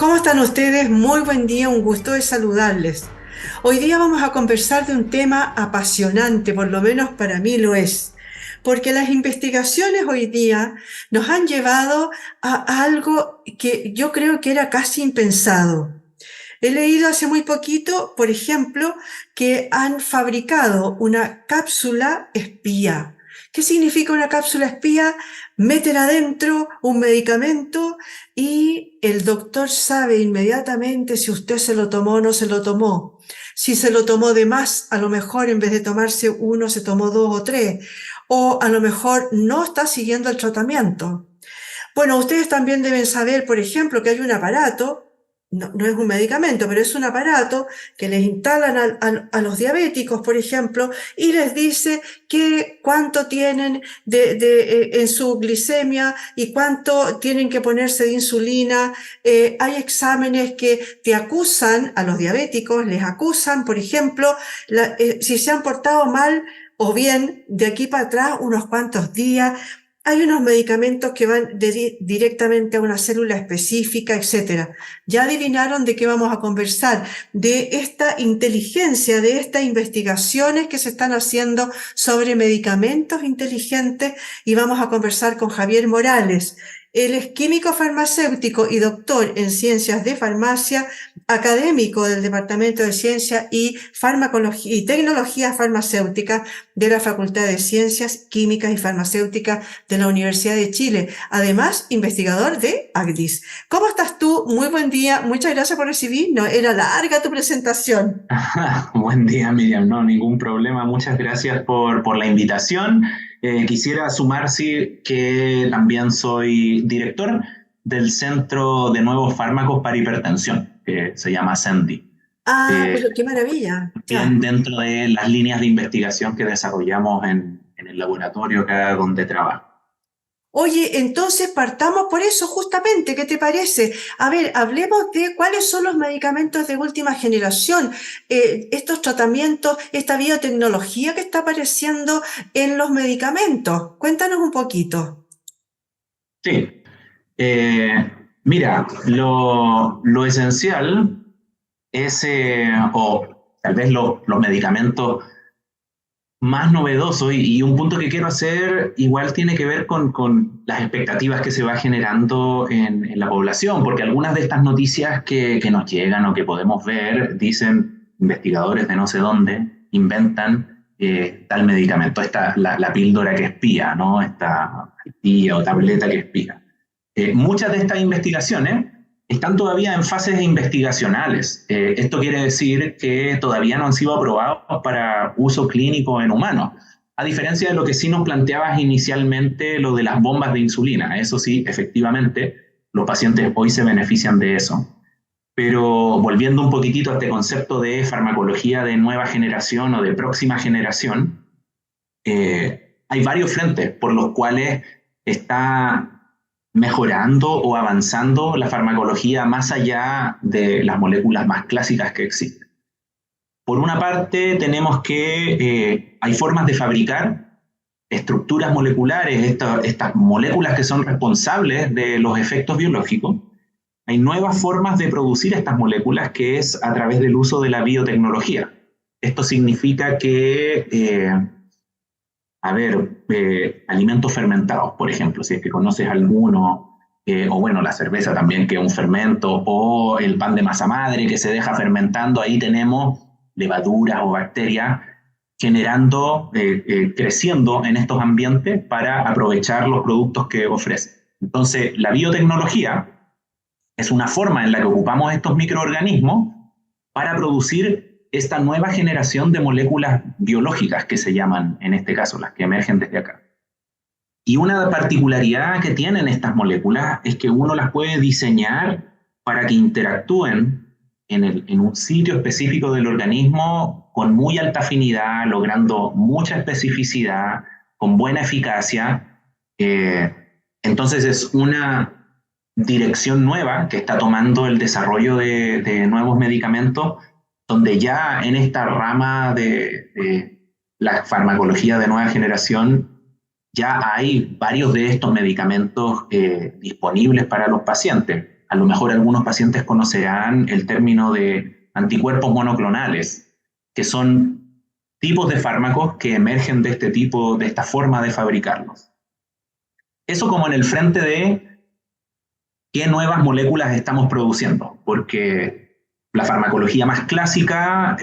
¿Cómo están ustedes? Muy buen día, un gusto de saludarles. Hoy día vamos a conversar de un tema apasionante, por lo menos para mí lo es, porque las investigaciones hoy día nos han llevado a algo que yo creo que era casi impensado. He leído hace muy poquito, por ejemplo, que han fabricado una cápsula espía. ¿Qué significa una cápsula espía? Meten adentro un medicamento y el doctor sabe inmediatamente si usted se lo tomó o no se lo tomó. Si se lo tomó de más, a lo mejor en vez de tomarse uno, se tomó dos o tres. O a lo mejor no está siguiendo el tratamiento. Bueno, ustedes también deben saber, por ejemplo, que hay un aparato, no es un medicamento, pero es un aparato que les instalan a los diabéticos, por ejemplo, y les dice cuánto tienen en su glicemia y cuánto tienen que ponerse de insulina. Hay exámenes que te acusan, a los diabéticos les acusan, por ejemplo, si se han portado mal o bien de aquí para atrás unos cuantos días. Hay unos medicamentos que van directamente a una célula específica, etcétera. Ya adivinaron de qué vamos a conversar, de esta inteligencia, de estas investigaciones que se están haciendo sobre medicamentos inteligentes, y vamos a conversar con Javier Morales. Él es químico farmacéutico y doctor en ciencias de farmacia, académico del Departamento de Ciencia y Farmacología y Tecnología Farmacéutica de la Facultad de Ciencias Químicas y Farmacéuticas de la Universidad de Chile. Además, investigador de ACDIS. ¿Cómo estás tú? Muy buen día. Muchas gracias por recibirnos. Era larga tu presentación. Buen día, Miriam. No, ningún problema. Muchas gracias por la invitación. Quisiera sumar, sí, que también soy director del Centro de Nuevos Fármacos para Hipertensión, que se llama CENDI. Ah, Eh, pero qué maravilla. Bien Ya. dentro de las líneas de investigación que desarrollamos en el laboratorio acá donde trabajo. Oye, entonces partamos por eso justamente, ¿qué te parece? A ver, hablemos de cuáles son los medicamentos de última generación, estos tratamientos, esta biotecnología que está apareciendo en los medicamentos. Cuéntanos un poquito. Sí. Eh, Mira, lo esencial es, o tal vez los medicamentos más novedoso y un punto que quiero hacer igual tiene que ver con las expectativas que se va generando en la población, porque algunas de estas noticias que nos llegan o que podemos ver dicen investigadores de no sé dónde inventan tal medicamento, la píldora que espía, ¿no? Esta pastilla o tableta que espía. Muchas de estas investigaciones están todavía en fases investigacionales. Esto quiere decir que todavía no han sido aprobados para uso clínico en humanos, a diferencia de lo que sí nos planteabas inicialmente, lo de las bombas de insulina. Eso sí, efectivamente, los pacientes hoy se benefician de eso. Pero volviendo un poquitito a este concepto de farmacología de nueva generación o de próxima generación, hay varios frentes por los cuales está mejorando o avanzando la farmacología más allá de las moléculas más clásicas que existen. Por una parte, tenemos que hay formas de fabricar estructuras moleculares, estas moléculas que son responsables de los efectos biológicos. Hay nuevas formas de producir estas moléculas que es a través del uso de la biotecnología. Esto significa que alimentos fermentados, por ejemplo, si es que conoces alguno, o bueno, la cerveza también, que es un fermento, o el pan de masa madre que se deja fermentando, ahí tenemos levaduras o bacterias generando, creciendo en estos ambientes para aprovechar los productos que ofrecen. Entonces, la biotecnología es una forma en la que ocupamos estos microorganismos para producir esta nueva generación de moléculas biológicas que se llaman, en este caso, las que emergen desde acá. Y una particularidad que tienen estas moléculas es que uno las puede diseñar para que interactúen en un sitio específico del organismo con muy alta afinidad, logrando mucha especificidad, con buena eficacia. Entonces es una dirección nueva que está tomando el desarrollo de nuevos medicamentos, donde ya en esta rama de la farmacología de nueva generación ya hay varios de estos medicamentos disponibles para los pacientes. a lo mejor algunos pacientes conocerán el término de anticuerpos monoclonales, que son tipos de fármacos que emergen de este tipo, de esta forma de fabricarlos. Eso como en el frente de qué nuevas moléculas estamos produciendo, porque la farmacología más clásica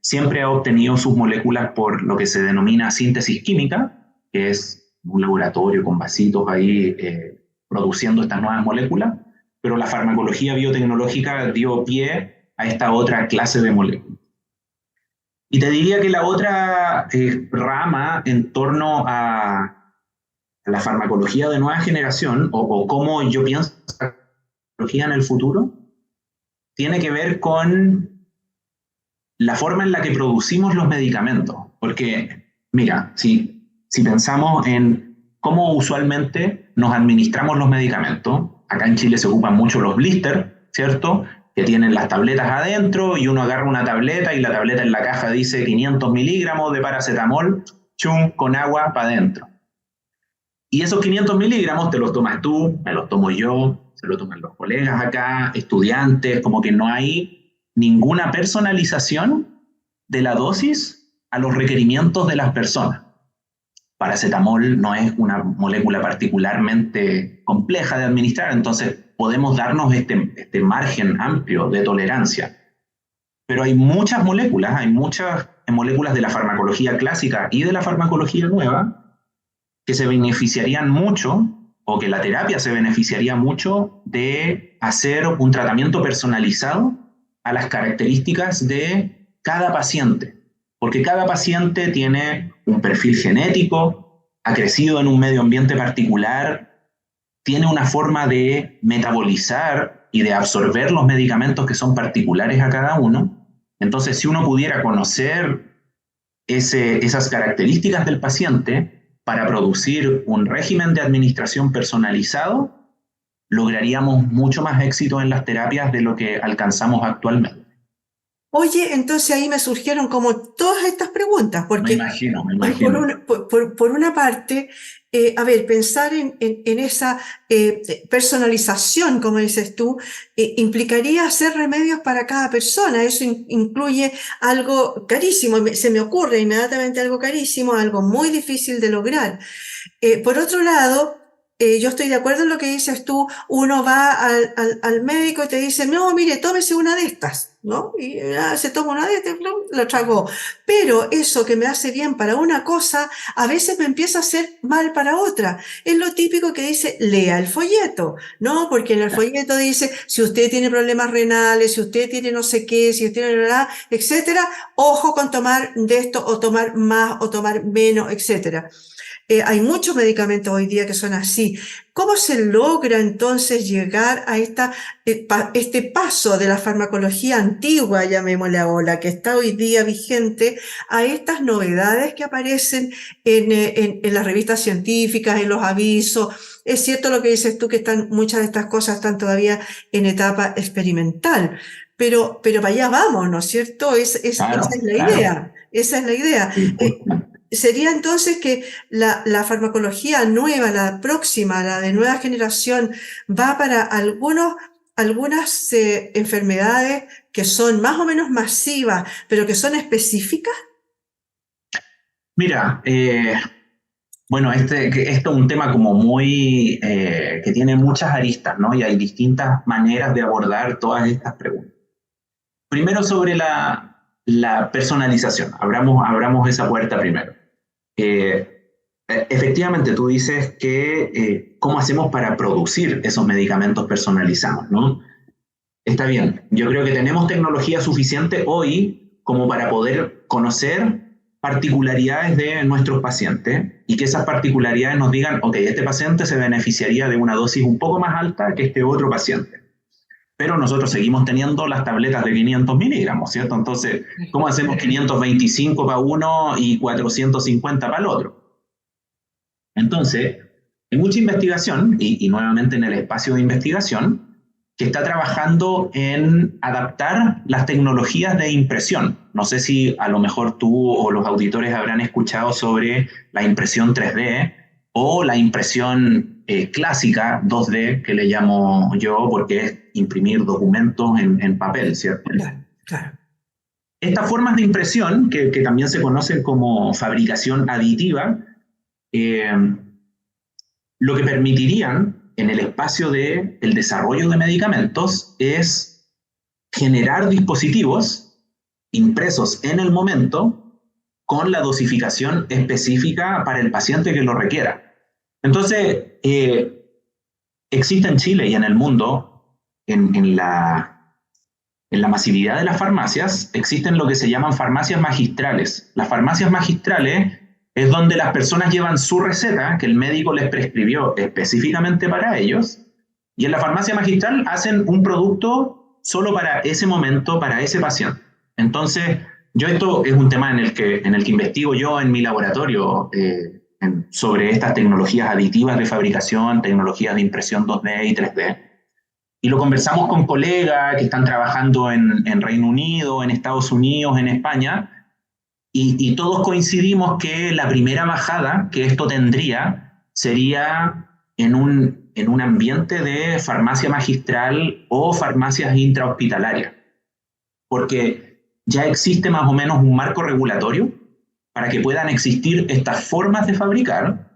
siempre ha obtenido sus moléculas por lo que se denomina síntesis química, que es un laboratorio con vasitos ahí produciendo estas nuevas moléculas, pero la farmacología biotecnológica dio pie a esta otra clase de moléculas. Y te diría que la otra rama en torno a la farmacología de nueva generación, o cómo yo pienso la farmacología en el futuro, tiene que ver con la forma en la que producimos los medicamentos. Porque, mira, si pensamos en cómo usualmente nos administramos los medicamentos, acá en Chile se ocupan mucho los blisters, ¿cierto?, que tienen las tabletas adentro y uno agarra una tableta y la tableta en la caja dice 500 miligramos de paracetamol, chum, con agua para adentro. Y esos 500 miligramos te los tomas tú, me los tomo yo, se los toman los colegas acá, estudiantes, como que no hay ninguna personalización de la dosis a los requerimientos de las personas. Paracetamol no es una molécula particularmente compleja de administrar, entonces podemos darnos este margen amplio de tolerancia. Pero hay muchas moléculas de la farmacología clásica y de la farmacología nueva que se beneficiarían mucho, o que la terapia se beneficiaría mucho de hacer un tratamiento personalizado a las características de cada paciente. Porque cada paciente tiene un perfil genético, ha crecido en un medio ambiente particular, tiene una forma de metabolizar y de absorber los medicamentos que son particulares a cada uno. Entonces, si uno pudiera conocer esas características del paciente para producir un régimen de administración personalizado, lograríamos mucho más éxito en las terapias de lo que alcanzamos actualmente. Oye, entonces ahí me surgieron como todas estas preguntas, porque Me imagino. por una parte, a ver, pensar en esa personalización, como dices tú, implicaría hacer remedios para cada persona. Eso incluye algo carísimo, se me ocurre inmediatamente algo carísimo, algo muy difícil de lograr. Por otro lado, yo estoy de acuerdo en lo que dices tú, uno va al médico y te dice, no, mire, tómese una de estas, ¿no? Y se toma una de estas, lo tragó. Pero eso que me hace bien para una cosa, a veces me empieza a hacer mal para otra. Es lo típico que dice, lea el folleto, ¿no? Porque en el folleto dice, si usted tiene problemas renales, si usted tiene no sé qué, si usted tiene nada, etcétera, ojo con tomar de esto, o tomar más, o tomar menos, etcétera. Hay muchos medicamentos hoy día que son así. ¿Cómo se logra entonces llegar a este paso de la farmacología antigua, llamémosle ahora, que está hoy día vigente, a estas novedades que aparecen en las revistas científicas, en los avisos? Es cierto lo que dices tú, que muchas de estas cosas están todavía en etapa experimental, pero para allá vamos, ¿no es cierto? Claro, esa es la idea. Esa es la idea. Sería entonces que la farmacología nueva, la próxima, la de nueva generación, va para algunas enfermedades que son más o menos masivas, pero que son específicas. Mira, bueno, esto es un tema como muy, que tiene muchas aristas, ¿no? Y hay distintas maneras de abordar todas estas preguntas. Primero sobre la personalización, abramos esa puerta primero. Efectivamente, tú dices que cómo hacemos para producir esos medicamentos personalizados, ¿no? Está bien, yo creo que tenemos tecnología suficiente hoy como para poder conocer particularidades de nuestros pacientes y que esas particularidades nos digan, ok, este paciente se beneficiaría de una dosis un poco más alta que este otro paciente. Pero nosotros seguimos teniendo las tabletas de 500 miligramos, ¿cierto? Entonces, ¿cómo hacemos 525 para uno y 450 para el otro? Entonces, hay mucha investigación, y nuevamente en el espacio de investigación, que está trabajando en adaptar las tecnologías de impresión. No sé si a lo mejor tú o los auditores habrán escuchado sobre la impresión 3D o la impresión clásica 2D, que le llamo yo, porque es imprimir documentos en papel, ¿cierto? Claro, claro. Estas formas de impresión, que también se conocen como fabricación aditiva, eh, lo que permitirían en el espacio del desarrollo de medicamentos es generar dispositivos impresos en el momento con la dosificación específica para el paciente que lo requiera. Entonces, existe en Chile y en el mundo, en la masividad de las farmacias, existen lo que se llaman farmacias magistrales. Las farmacias magistrales es donde las personas llevan su receta que el médico les prescribió específicamente para ellos, y en la farmacia magistral hacen un producto solo para ese momento, para ese paciente. Entonces, esto es un tema en el que investigo yo en mi laboratorio sobre estas tecnologías aditivas de fabricación, tecnologías de impresión 2D y 3D. Y lo conversamos con colegas que están trabajando en Reino Unido, en Estados Unidos, en España, y todos coincidimos que la primera bajada que esto tendría sería en un ambiente de farmacia magistral o farmacias intrahospitalarias, porque ya existe más o menos un marco regulatorio para que puedan existir estas formas de fabricar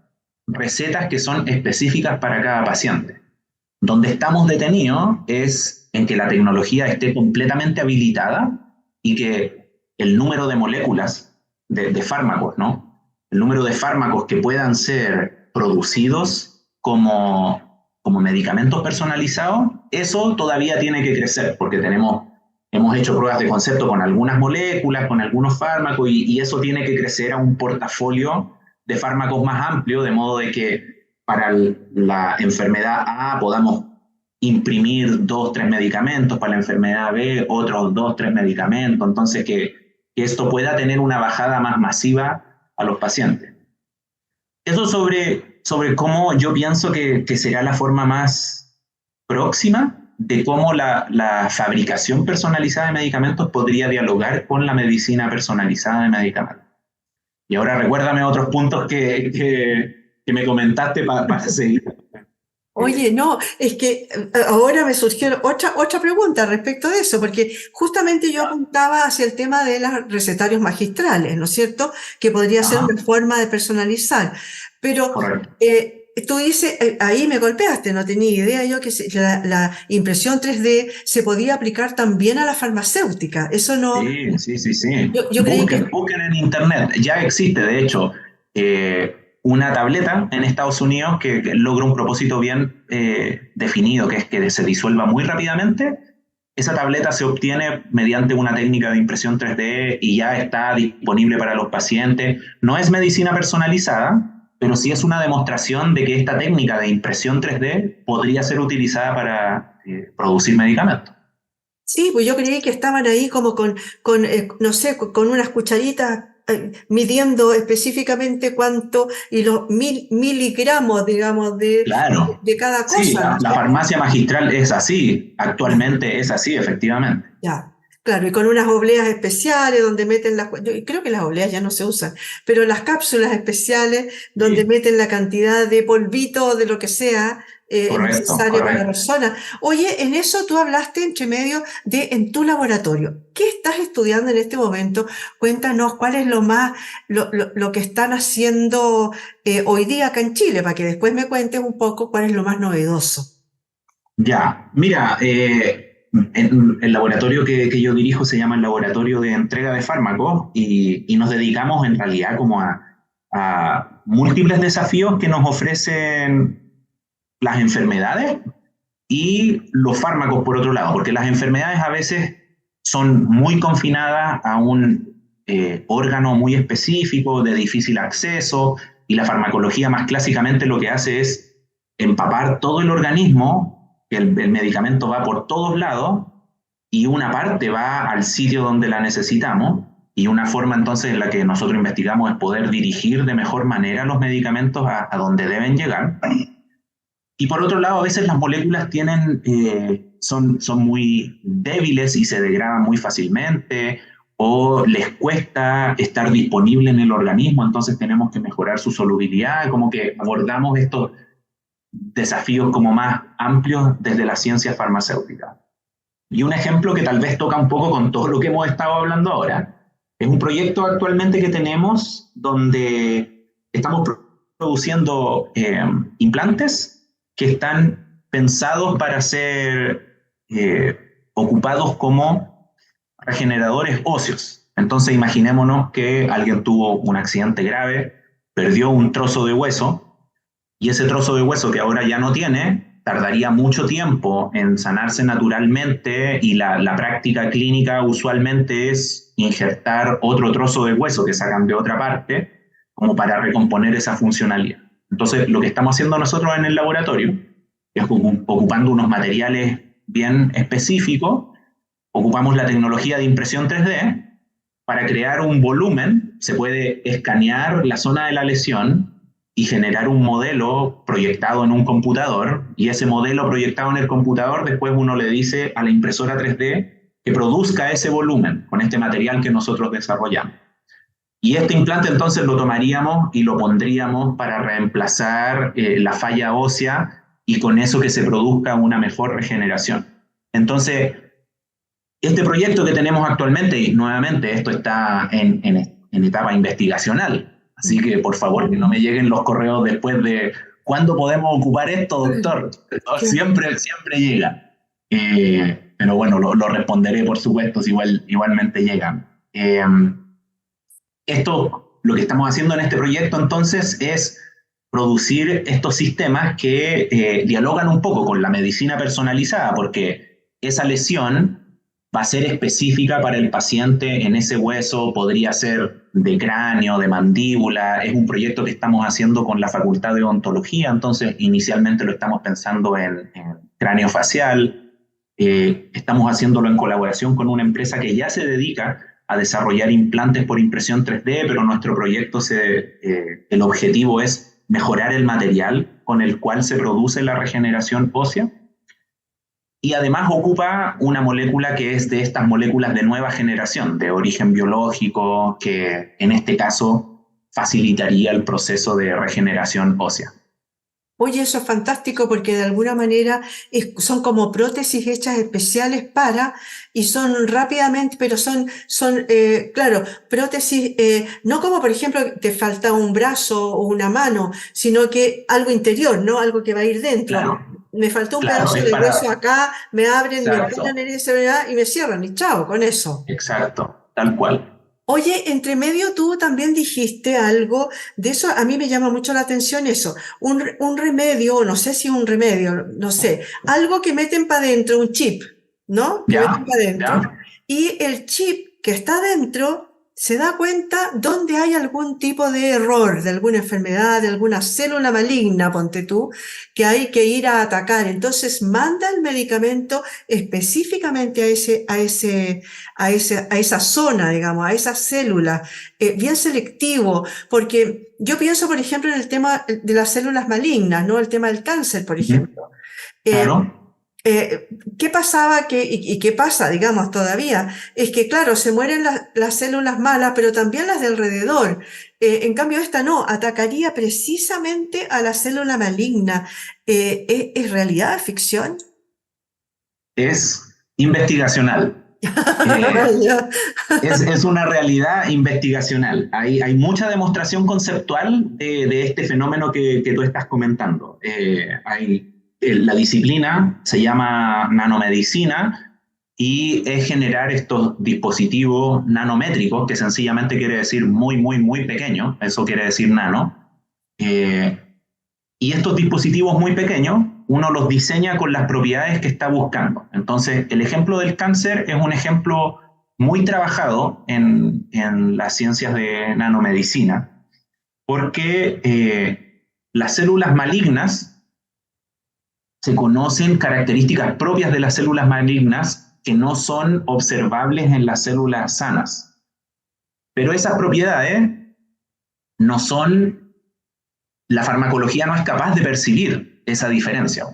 recetas que son específicas para cada paciente. Donde estamos detenidos es en que la tecnología esté completamente habilitada y que el número de moléculas de fármacos, ¿no? El número de fármacos que puedan ser producidos como medicamentos personalizados, eso todavía tiene que crecer, porque hemos hecho pruebas de concepto con algunas moléculas, con algunos fármacos, y eso tiene que crecer a un portafolio de fármacos más amplio, de modo de que para la enfermedad A podamos imprimir 2, 3 medicamentos, para la enfermedad B otros 2, 3 medicamentos, entonces que esto pueda tener una bajada más masiva a los pacientes. Eso sobre cómo yo pienso que será la forma más próxima de cómo la fabricación personalizada de medicamentos podría dialogar con la medicina personalizada de medicamentos. Y ahora recuérdame otros puntos que me comentaste para seguir. Oye, no, es que ahora me surgió otra pregunta respecto de eso, porque justamente yo apuntaba hacia el tema de los recetarios magistrales, ¿no es cierto? Que podría ser una forma de personalizar. Pero tú dices, ahí me golpeaste, no tenía idea yo que la impresión 3D se podía aplicar también a la farmacéutica. Eso no... Sí. Yo creí que... Busquen en internet, ya existe, de hecho, una tableta en Estados Unidos que logra un propósito bien definido, que es que se disuelva muy rápidamente. Esa tableta se obtiene mediante una técnica de impresión 3D y ya está disponible para los pacientes. No es medicina personalizada, pero sí es una demostración de que esta técnica de impresión 3D podría ser utilizada para producir medicamentos. Sí, pues yo creí que estaban ahí como no sé, con unas cucharitas midiendo específicamente cuánto y los miligramos, digamos, Claro. de cada cosa. Sí, la farmacia magistral es así, actualmente es así, efectivamente. Ya, claro, y con unas obleas especiales donde meten yo creo que las obleas ya no se usan, pero las cápsulas especiales donde meten la cantidad de polvito, de lo que sea, necesario para la persona. Oye, en eso tú hablaste entre medio en tu laboratorio. ¿Qué estás estudiando en este momento? Cuéntanos cuál es lo que están haciendo hoy día acá en Chile, para que después me cuentes un poco cuál es lo más novedoso. Ya, mira, el laboratorio que yo dirijo se llama el Laboratorio de Entrega de Fármacos y nos dedicamos en realidad como a múltiples desafíos que nos ofrecen las enfermedades y los fármacos por otro lado, porque las enfermedades a veces son muy confinadas a un órgano muy específico, de difícil acceso, y la farmacología más clásicamente lo que hace es empapar todo el organismo, que el medicamento va por todos lados, y una parte va al sitio donde la necesitamos, y una forma entonces en la que nosotros investigamos es poder dirigir de mejor manera los medicamentos a donde deben llegar. Y por otro lado, a veces las moléculas son muy débiles y se degradan muy fácilmente, o les cuesta estar disponible en el organismo, entonces tenemos que mejorar su solubilidad, como que abordamos desafíos como más amplios desde la ciencia farmacéutica. Y un ejemplo que tal vez toca un poco con todo lo que hemos estado hablando ahora, es un proyecto actualmente que tenemos donde estamos produciendo implantes que están pensados para ser ocupados como regeneradores óseos. Entonces imaginémonos que alguien tuvo un accidente grave, perdió un trozo de hueso, y ese trozo de hueso que ahora ya no tiene, tardaría mucho tiempo en sanarse naturalmente, y la práctica clínica usualmente es injertar otro trozo de hueso que sacan de otra parte, como para recomponer esa funcionalidad. Entonces, lo que estamos haciendo nosotros en el laboratorio es ocupando unos materiales bien específicos, ocupamos la tecnología de impresión 3D para crear un volumen. Se puede escanear la zona de la lesión y generar un modelo proyectado en un computador, y ese modelo proyectado en el computador después uno le dice a la impresora 3D que produzca ese volumen con este material que nosotros desarrollamos. Y este implante entonces lo tomaríamos y lo pondríamos para reemplazar la falla ósea, y con eso que se produzca una mejor regeneración. Entonces, este proyecto que tenemos actualmente, y nuevamente esto está en etapa investigacional, así que por favor que no me lleguen los correos después de ¿cuándo podemos ocupar esto, doctor? Siempre llega. Pero bueno, lo responderé por supuesto si igualmente llegan. Lo que estamos haciendo en este proyecto entonces es producir estos sistemas que dialogan un poco con la medicina personalizada, porque esa lesión va a ser específica para el paciente en ese hueso, podría ser de cráneo, de mandíbula. Es un proyecto que estamos haciendo con la Facultad de Odontología, entonces inicialmente lo estamos pensando en cráneo facial. Estamos haciéndolo en colaboración con una empresa que ya se dedica a desarrollar implantes por impresión 3D, pero nuestro proyecto, el objetivo es mejorar el material con el cual se produce la regeneración ósea. Y además ocupa una molécula que es de estas moléculas de nueva generación, de origen biológico, que en este caso facilitaría el proceso de regeneración ósea. Oye, eso es fantástico porque de alguna manera son como prótesis hechas especiales y son rápidamente, pero claro, prótesis, no como por ejemplo te falta un brazo o una mano, sino que algo interior, ¿no? Algo que va a ir dentro. Claro. Me faltó un pedazo de hueso acá, me abren, me ponen en esa verdad y me cierran y chao, con eso. Exacto, tal cual. Oye, entre medio tú también dijiste algo de eso, a mí me llama mucho la atención eso, un remedio, no sé si un remedio, no sé, algo que meten para adentro, un chip, ¿no? Que meten para adentro. Y el chip que está adentro se da cuenta dónde hay algún tipo de error, de alguna enfermedad, de alguna célula maligna, ponte tú, que hay que ir a atacar. Entonces manda el medicamento específicamente a esa zona, digamos, a esa célula, bien selectivo, porque yo pienso, por ejemplo, en el tema de las células malignas, ¿no? El tema del cáncer, por ejemplo. Claro. ¿Qué pasaba y qué pasa, digamos, todavía? Es que, claro, se mueren las células malas, pero también las de alrededor. En cambio, esta no, atacaría precisamente a la célula maligna. ¿Es realidad, ficción? Es investigacional. Es una realidad investigacional. Hay mucha demostración conceptual de este fenómeno que tú estás comentando. La disciplina se llama nanomedicina y es generar estos dispositivos nanométricos, que sencillamente quiere decir muy, muy, muy pequeño. Eso quiere decir nano. Y estos dispositivos muy pequeños, uno los diseña con las propiedades que está buscando. Entonces, el ejemplo del cáncer es un ejemplo muy trabajado en las ciencias de nanomedicina, porque las células malignas, se conocen características propias de las células malignas que no son observables en las células sanas. Pero esas propiedades no son... La farmacología no es capaz de percibir esa diferencia.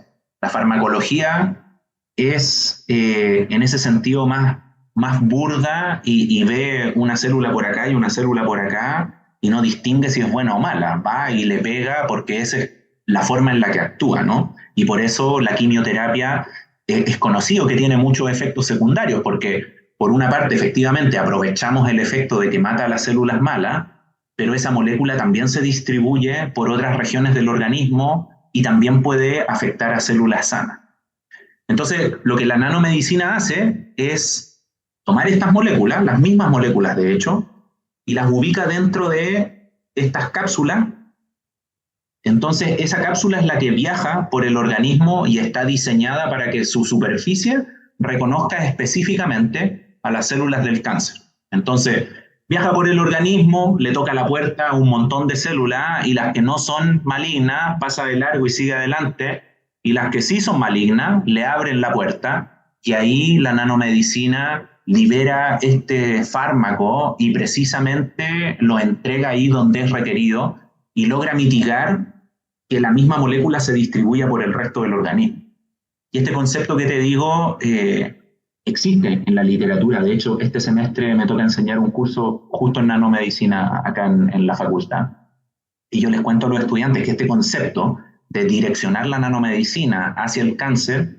La farmacología es, en ese sentido, más burda y ve una célula por acá y una célula por acá y no distingue si es buena o mala. Va y le pega porque ese la forma en la que actúa, ¿no? Y por eso la quimioterapia es conocido que tiene muchos efectos secundarios, porque por una parte, efectivamente, aprovechamos el efecto de que mata a las células malas, pero esa molécula también se distribuye por otras regiones del organismo y también puede afectar a células sanas. Entonces, lo que la nanomedicina hace es tomar estas moléculas, las mismas moléculas de hecho, y las ubica dentro de estas cápsulas. Entonces, esa cápsula es la que viaja por el organismo y está diseñada para que su superficie reconozca específicamente a las células del cáncer. Entonces, viaja por el organismo, le toca la puerta a un montón de células y las que no son malignas pasa de largo y sigue adelante, y las que sí son malignas le abren la puerta, y ahí la nanomedicina libera este fármaco y precisamente lo entrega ahí donde es requerido y logra mitigar que la misma molécula se distribuya por el resto del organismo. Y este concepto que te digo existe en la literatura. De hecho, este semestre me toca enseñar un curso justo en nanomedicina acá en la facultad. Y yo les cuento a los estudiantes que este concepto de direccionar la nanomedicina hacia el cáncer,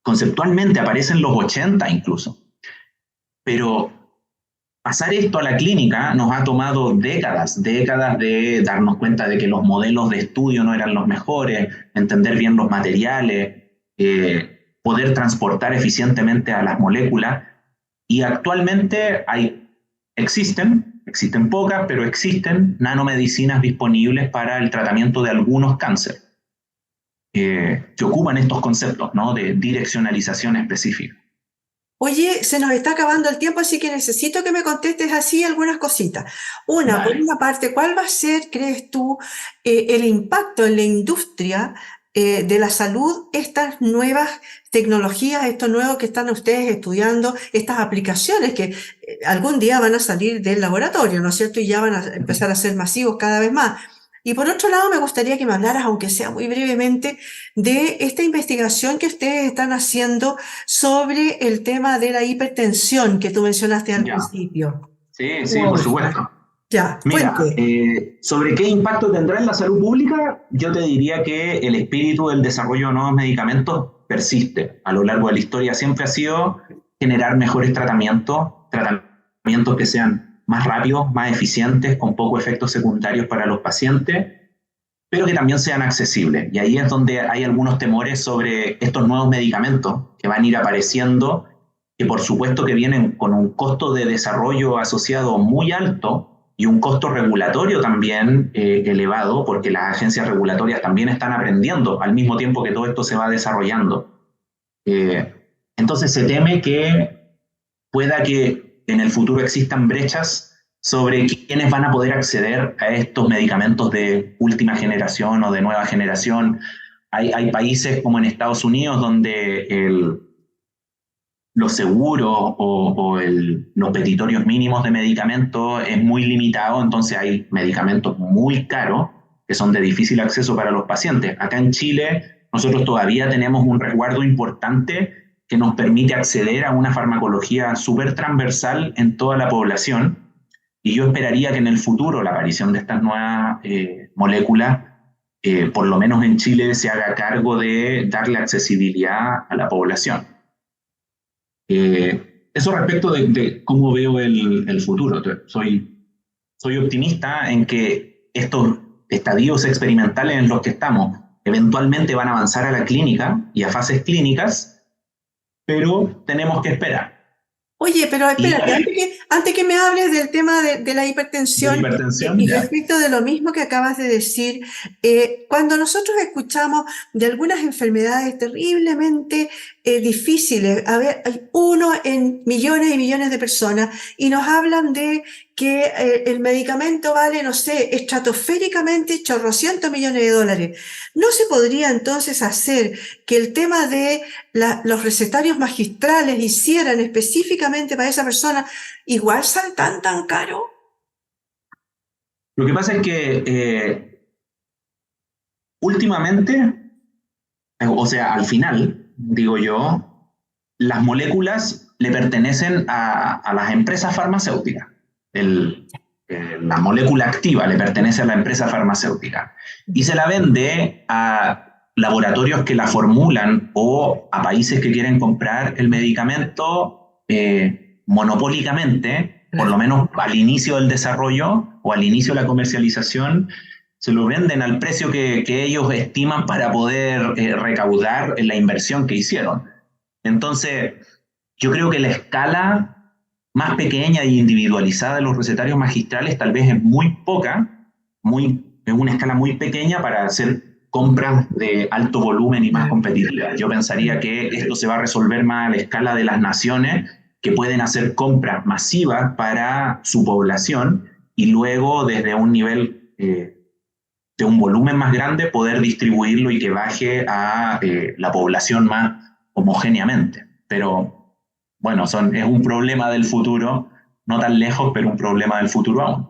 conceptualmente aparece en los 80 incluso. Pero pasar esto a la clínica nos ha tomado décadas de darnos cuenta de que los modelos de estudio no eran los mejores, entender bien los materiales, poder transportar eficientemente a las moléculas. Y actualmente existen pocas, pero existen nanomedicinas disponibles para el tratamiento de algunos cánceres que ocupan estos conceptos, ¿no?, de direccionalización específica. Oye, se nos está acabando el tiempo, así que necesito que me contestes así algunas cositas. Por una parte, ¿cuál va a ser, crees tú, el impacto en la industria de la salud, estas nuevas tecnologías, esto nuevo que están ustedes estudiando, estas aplicaciones que algún día van a salir del laboratorio, ¿no es cierto? Y ya van a empezar a ser masivos cada vez más. Y por otro lado, me gustaría que me hablaras, aunque sea muy brevemente, de esta investigación que ustedes están haciendo sobre el tema de la hipertensión que tú mencionaste al principio. Sí, sí, por supuesto. Ya, Mira, cuente. sobre qué impacto tendrá en la salud pública, yo te diría que el espíritu del desarrollo de nuevos medicamentos persiste a lo largo de la historia. Siempre ha sido generar mejores tratamientos que sean más rápidos, más eficientes, con pocos efectos secundarios para los pacientes, pero que también sean accesibles. Y ahí es donde hay algunos temores sobre estos nuevos medicamentos que van a ir apareciendo, que por supuesto que vienen con un costo de desarrollo asociado muy alto y un costo regulatorio también elevado, porque las agencias regulatorias también están aprendiendo al mismo tiempo que todo esto se va desarrollando. Entonces se teme que pueda que en el futuro existan brechas sobre quiénes van a poder acceder a estos medicamentos de última generación o de nueva generación. Hay países como en Estados Unidos donde los seguros o los petitorios mínimos de medicamentos es muy limitado, entonces hay medicamentos muy caros que son de difícil acceso para los pacientes. Acá en Chile nosotros todavía tenemos un resguardo importante que nos permite acceder a una farmacología súper transversal en toda la población, y yo esperaría que en el futuro la aparición de estas nuevas moléculas, por lo menos en Chile, se haga cargo de darle accesibilidad a la población. Eso respecto de cómo veo el futuro. Soy optimista en que estos estadios experimentales en los que estamos eventualmente van a avanzar a la clínica y a fases clínicas, pero tenemos que esperar. Oye, pero espérate, antes que me hables del tema de la hipertensión, y respecto de lo mismo que acabas de decir, cuando nosotros escuchamos de algunas enfermedades terriblemente difíciles, a ver, hay uno en millones y millones de personas, y nos hablan de que el medicamento vale, no sé, estratosféricamente chorrocientos millones de dólares. ¿No se podría entonces hacer que el tema de los recetarios magistrales hicieran específicamente para esa persona, igual sale tan caro? Lo que pasa es que últimamente, o sea, al final, digo yo, las moléculas le pertenecen a las empresas farmacéuticas. la molécula activa le pertenece a la empresa farmacéutica y se la vende a laboratorios que la formulan o a países que quieren comprar el medicamento monopólicamente, por lo menos al inicio del desarrollo o al inicio de la comercialización, se lo venden al precio que ellos estiman para poder recaudar la inversión que hicieron. Entonces, yo creo que la escala más pequeña e individualizada de los recetarios magistrales tal vez es muy poca, es una escala muy pequeña para hacer compras de alto volumen y más competitivas. Yo pensaría que esto se va a resolver más a la escala de las naciones que pueden hacer compras masivas para su población y luego desde un nivel de un volumen más grande poder distribuirlo y que baje a la población más homogéneamente. Pero bueno, es un problema del futuro, no tan lejos, pero un problema del futuro aún.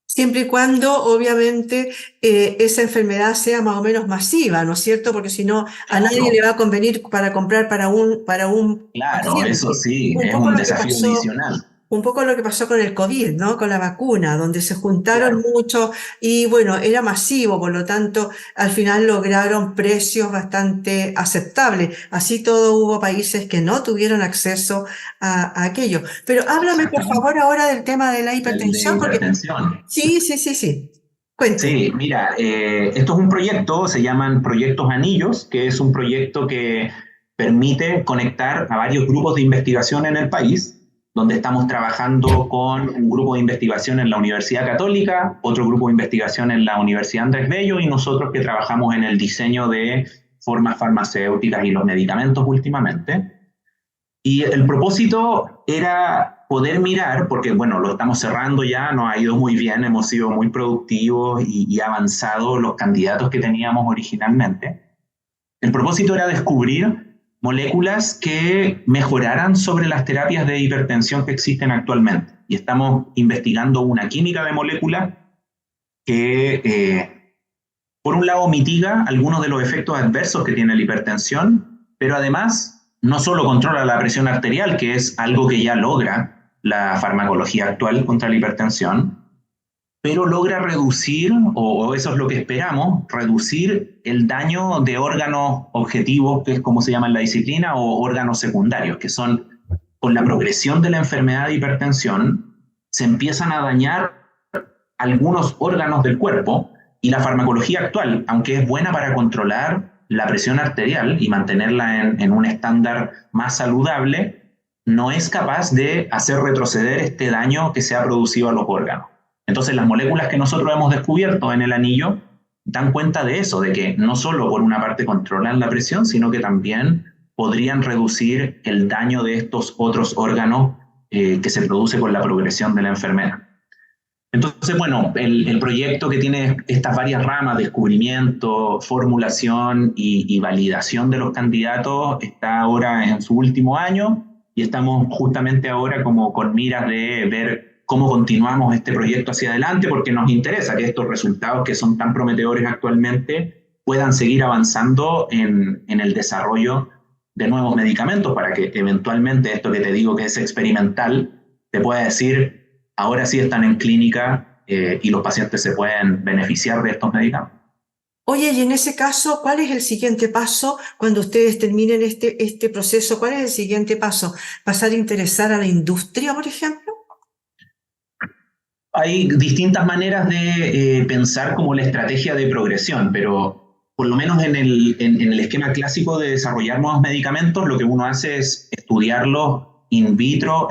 Siempre y cuando, obviamente, esa enfermedad sea más o menos masiva, ¿no es cierto? Porque si no, a nadie le va a convenir para comprar para un Claro, paciente. eso sí, Un es poco un lo que desafío pasó, adicional. un poco lo que pasó con el COVID, ¿no? Con la vacuna, donde se juntaron Claro, muchos y bueno, era masivo, por lo tanto, al final lograron precios bastante aceptables. Así todo hubo países que no tuvieron acceso a aquello. Pero háblame, por exactamente. favor, ahora del tema de la El de hipertensión, porque hipertensión. sí, sí, sí, sí. Cuente. Sí, mira, esto es un proyecto, se llaman Proyectos Anillos, que es un proyecto que permite conectar a varios grupos de investigación en el país, donde estamos trabajando con un grupo de investigación en la Universidad Católica, otro grupo de investigación en la Universidad Andrés Bello y nosotros que trabajamos en el diseño de formas farmacéuticas y los medicamentos últimamente. Y el propósito era poder mirar, porque bueno, lo estamos cerrando ya, nos ha ido muy bien, hemos sido muy productivos y avanzados los candidatos que teníamos originalmente. El propósito era descubrir moléculas que mejoraran sobre las terapias de hipertensión que existen actualmente. Y estamos investigando una química de moléculas que, por un lado, mitiga algunos de los efectos adversos que tiene la hipertensión, pero además no solo controla la presión arterial, que es algo que ya logra la farmacología actual contra la hipertensión, pero logra reducir, o eso es lo que esperamos, reducir el daño de órganos objetivos, que es como se llama en la disciplina, o órganos secundarios, que son, con la progresión de la enfermedad de hipertensión, se empiezan a dañar algunos órganos del cuerpo y la farmacología actual, aunque es buena para controlar la presión arterial y mantenerla en un estándar más saludable, no es capaz de hacer retroceder este daño que se ha producido a los órganos. Entonces las moléculas que nosotros hemos descubierto en el anillo dan cuenta de eso, de que no solo por una parte controlan la presión, sino que también podrían reducir el daño de estos otros órganos que se produce con la progresión de la enfermedad. Entonces, bueno, el proyecto que tiene estas varias ramas, descubrimiento, formulación y validación de los candidatos, está ahora en su último año y estamos justamente ahora como con miras de ver cómo continuamos este proyecto hacia adelante, porque nos interesa que estos resultados que son tan prometedores actualmente puedan seguir avanzando en el desarrollo de nuevos medicamentos para que eventualmente esto que te digo que es experimental te pueda decir ahora sí están en clínica y los pacientes se pueden beneficiar de estos medicamentos. Oye, y en ese caso, ¿cuál es el siguiente paso cuando ustedes terminen este proceso? ¿Cuál es el siguiente paso? ¿Pasar a interesar a la industria, por ejemplo? Hay distintas maneras de pensar como la estrategia de progresión, pero por lo menos en el esquema clásico de desarrollar nuevos medicamentos, lo que uno hace es estudiarlos in vitro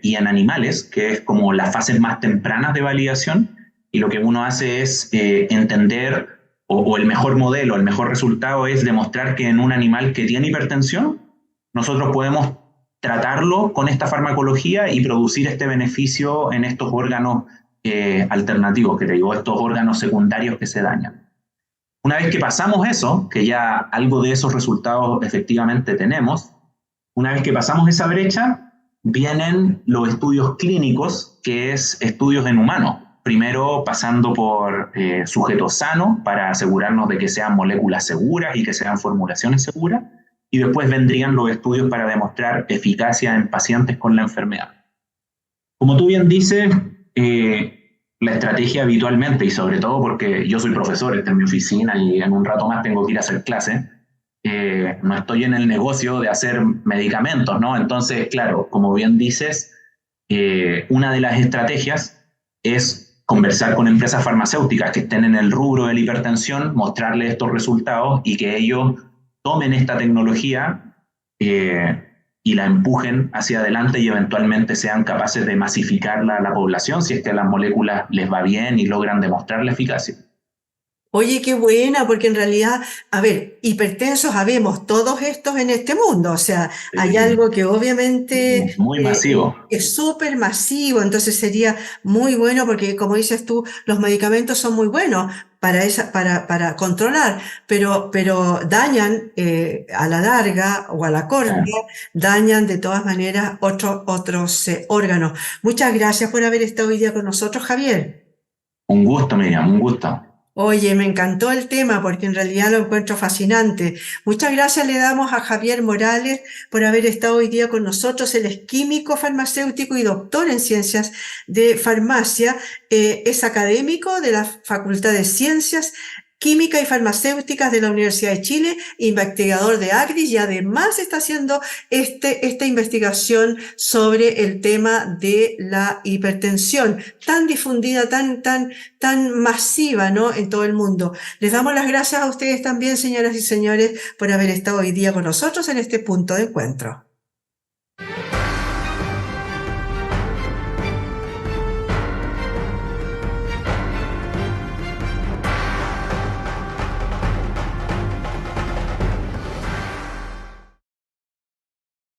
y en animales, que es como las fases más tempranas de validación, y lo que uno hace es entender, o el mejor modelo, el mejor resultado es demostrar que en un animal que tiene hipertensión, nosotros podemos tratarlo con esta farmacología y producir este beneficio en estos órganos alternativos, que te digo, estos órganos secundarios que se dañan. Una vez que pasamos eso, que ya algo de esos resultados efectivamente tenemos, una vez que pasamos esa brecha, vienen los estudios clínicos, que es estudios en humanos. Primero pasando por sujetos sanos para asegurarnos de que sean moléculas seguras y que sean formulaciones seguras, y después vendrían los estudios para demostrar eficacia en pacientes con la enfermedad. Como tú bien dices, la estrategia habitualmente, y sobre todo porque yo soy profesor, esta es mi oficina y en un rato más tengo que ir a hacer clase, no estoy en el negocio de hacer medicamentos, ¿no? Entonces, claro, como bien dices, una de las estrategias es conversar con empresas farmacéuticas que estén en el rubro de la hipertensión, mostrarles estos resultados y que ellos tomen esta tecnología y la empujen hacia adelante y eventualmente sean capaces de masificarla a la población si es que a las moléculas les va bien y logran demostrar la eficacia. Oye, qué buena, porque en realidad, a ver, hipertensos habemos todos estos en este mundo, o sea, hay algo que obviamente Muy masivo. es súper masivo, entonces sería muy bueno porque, como dices tú, los medicamentos son muy buenos para controlar, pero dañan a la larga o a la corta, dañan de todas maneras otros órganos. Muchas gracias por haber estado hoy día con nosotros, Javier. Un gusto, Miriam, un gusto. Oye, me encantó el tema porque en realidad lo encuentro fascinante. Muchas gracias le damos a Javier Morales por haber estado hoy día con nosotros. Él es químico farmacéutico y doctor en ciencias de farmacia. Es académico de la Facultad de Ciencias Química y Farmacéuticas de la Universidad de Chile, investigador de ACRIS y además está haciendo esta investigación sobre el tema de la hipertensión, tan difundida, tan masiva, ¿no? En todo el mundo. Les damos las gracias a ustedes también, señoras y señores, por haber estado hoy día con nosotros en este punto de encuentro.